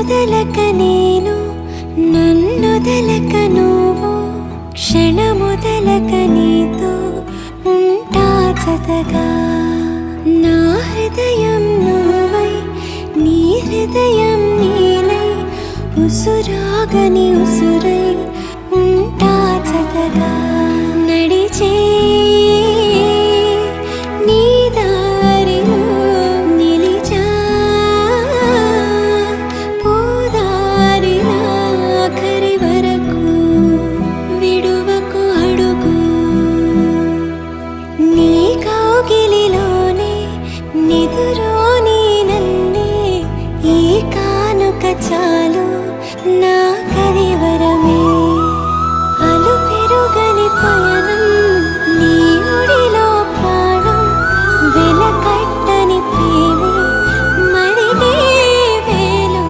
మొదలక నేను నన్నొదలక నువ్వు క్షణమొదలక నీతో ఉంటా జతగా నా హృదయం నువ్వై నీ హృదయం నేనై ఉసురాగని ఉసురై ఉంటా జతగా నడిచే నీ దారిలో నిలిచా పోదారిలా ఆఖరి వరకు విడువకు అడుగు నీ కౌగిలిలోనే నిదురోని నన్నే ఈ కానుక చాలు నా కరివరమే అలు పెరుగని పయనం